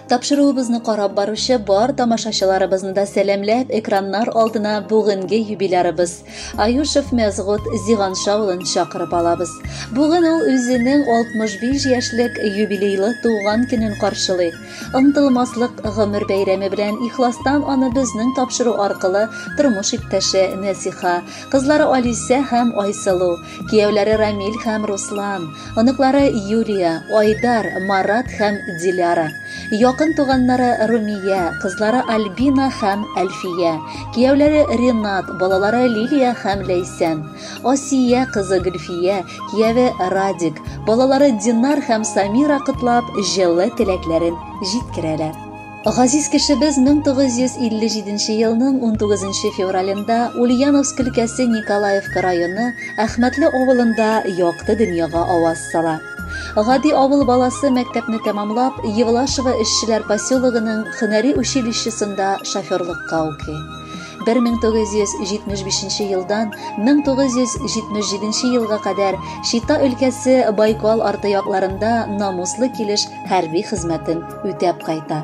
Тапшыруыбызны карап баручы бар тамашачыларыбызны да сәламләп экраннар алдына бүгенге юбилярыбыз Аюшев Мәзгут Зиганша улын чакырып алабыз. Бүген ул үзенең 65 яшьлек юбилейлы туган көнен каршылый. Ынтылмаслык гомер бәйрәме белән ихластан аны безнең тапшыру аркылы тормыш иптәше Нәсиха, кызлары Алиса һәм Айсылу, кияүләре Рамил һәм Руслан, оныклары Юлия, Айдар, Марат һәм Диляра, якын туганнары Румия, кызлары Альбина һәм Әлфия, кияүләре Ринат, балалары Лилия һәм Ләйсән, Асия кызы Гөлфия, кияве Радик, балалары Динар һәм Самира кытлап җылы теләкләрен җиткерәләр. Газиз кешебез 1957 елның 19 февралендә Ульяновск өлкәсе Николаевка районы Әхмәтле авылында якты дөньяга аваз сала. Гади авыл баласы мәктәпне тәмамлап, Евлашева эшчеләр поселогының һөнәри училищесында шоферлыкка укый. 1975 елдан 1977 елга кадәр Шита өлкәсе Байкал арты якларында намуслы килеш хәрби хезмәтен үтәп кайта.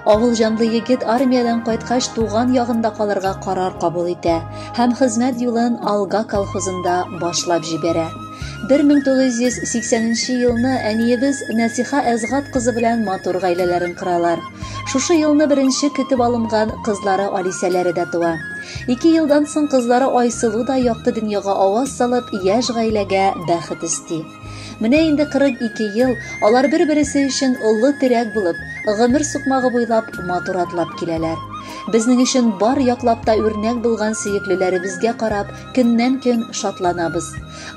Авыл җанлы егет армиядан кайткач туган ягында калырга карар кабул итә һәм хезмәт юлын Алга колхозында башлап җибәрә. 1980 елны әниебез Нәсиха Әзгат кызы белән матур гаиләләрен коралар. Шушы елны беренче көтеп алынган кызлары Алисәләре дә туа. 2 елдан соң кызлары Айсылу да якты дөньяга аваз салып, яшь гаиләгә бәхет исти. Менә инде 42 ел алар бер-берсе өчен улы терәк булып, гомер сукмагы буйлап матур атлап киләләр. Безнең өчен бар яклап та үрнәк булган сөеклеләребезгә карап, көннән-көн шатланабыз.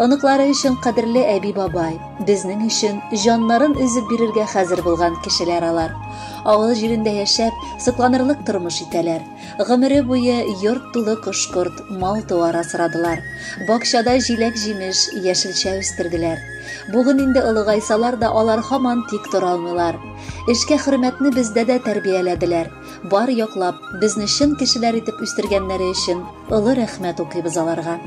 Оныклары өчен кадерле әби бабай, безнең өчен җаннарын үзеп бирергә хәзер булган кешеләр алар. Авыл җирендә яшәп, сокланырлык тормыш итәләр. Гомере буе йорт тулы кош-корт, мал-туар асрадылар. Бакчада җиләк-җимеш, яшелчә үстерделәр. Бүген инде олыгайсалар да алар һаман тик тора алмыйлар. Эшкә хөрмәтне бездә дә тәрбияләделәр. Бар яклап безне чын кешеләр итеп үстергәннәре өчен олы рәхмәт укыйбыз аларга.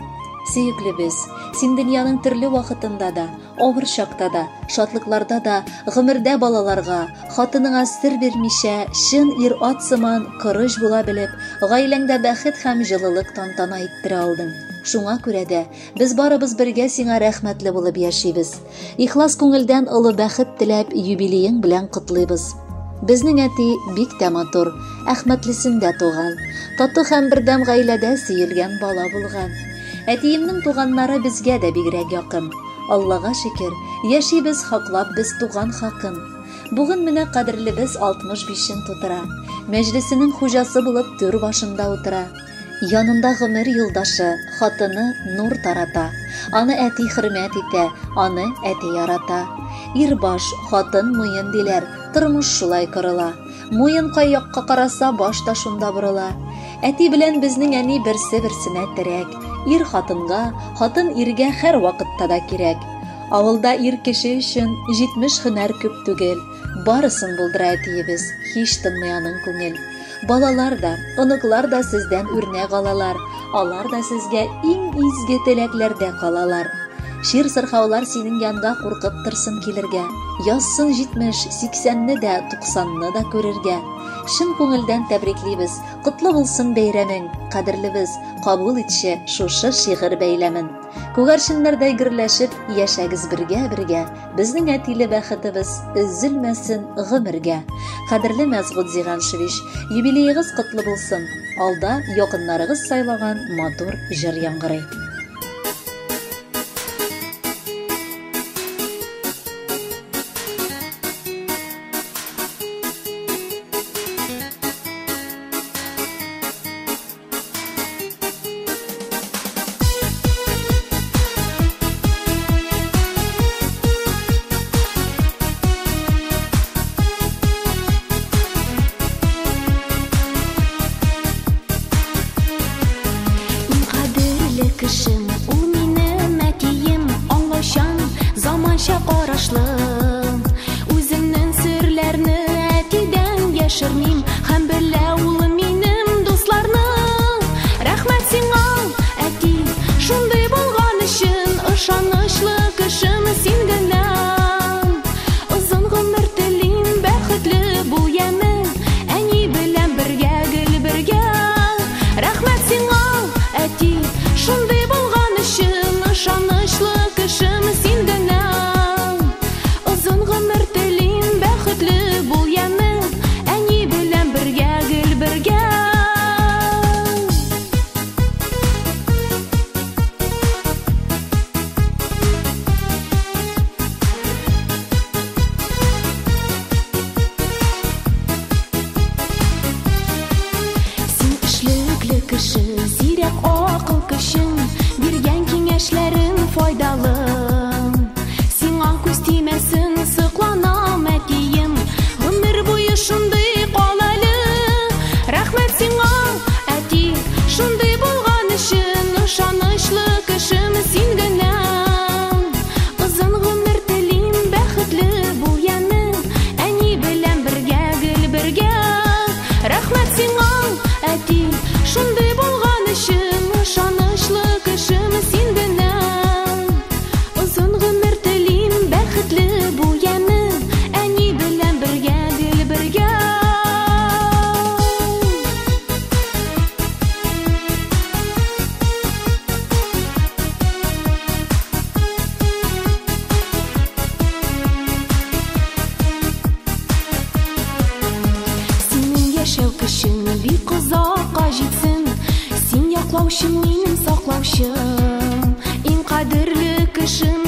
Сөеклебез, син дөньяның төрле вакытында да, авыр чакта да, шатлыкларда да, гомердә балаларга, хатыныңа сер бирмичә, чын ир-ат сыман корыш була белеп, гаиләңдә бәхет һәм җылылык тантана иттерә алдың. Шуңа күрә дә без барыбыз бергә сиңа рәхмәтле булып яшибез. Ихлас күңелдән олы бәхет теләп юбилеең белән котлыйбыз. Безнең әти бик тә матур, Әхмәтлесендә туган, тату һәм бердәм гаиләдә сөелгән бала булган. Әтиемнең туганнары безгә дә бигрәк якын. Аллага шөкер, яшибез хаклап без туган хакын. Бүген менә кадерлебез 65-ен тутыра. Мәҗлесенең хуҗасы булып түр башында утыра. Янында гомер юлдашы, хатыны нур тарата. Аны әти хөрмәт итә, аны әти ярата. Ирбаш, хатын муен диләр, тормыш шулай корыла. Муен кай якка караса, баш та шунда борыла. Әти белән безнең әни берсе-берсенә терәк. Ир хатынга, хатын иргә һәр вакытта да кирәк. Авылда ир кеше өчен 70 һөнәр күп түгел. Барысын булдыра әтиебез, һич тынмый аның күңел. Балалар да, оныклар да сездән үрнәк алалар. Алар да сезгә иң изге теләкләрдә калалар. Шир сырхаулар синең янга куркып торсын килергә. Язсын 70-80-не дә, 90-ны да күрергә. Шын күңелдән тәбриклибез. Котлы булсын бәйрәмең. Кадерлебез, кабул итче шушы шигырь бәйләмен. Күгәрченнәрдәй гөрләшеп яшәгез бергә. Безнең әтиле бәхетебез өзелмәсен гомергә. Кадерле Мәзгут Зиганшевич, юбилеегыз котлы булсын. Алда якыннарыгыз сайлаган матур җыр яңгырый. Кешем, ул минем әтием, аңлашан, заманча карашлы. Үземнең серләрне әтидән яшермим, һәм белә ул минем дусларны. Рәхмәт сиңа, әти, шундый булган өчен, ышанычлы кешем син генә. Озын гомер телим, бәхетле бул яме. файдалы. Сиңа күз тимәсен, сыкланам әтием, гомер буе шундый калалы. Рәхмәт сиңа, әти, шундый булган өчен, ышанычлы кешем син генә. Озын гомер телим, бәхетле бул яны, әни белән бергә, гел бергә. Рәхмәт сиңа, әти, шундый булган өчен, ышанычлы кешем син генә. Озын гомер телим, бәхетле бул яны, әни белән бергә, гел бергә. Синең яшәү көчең бик озакка җитсен, син яклаучым, минем саклаучым, иң кадерле кешем.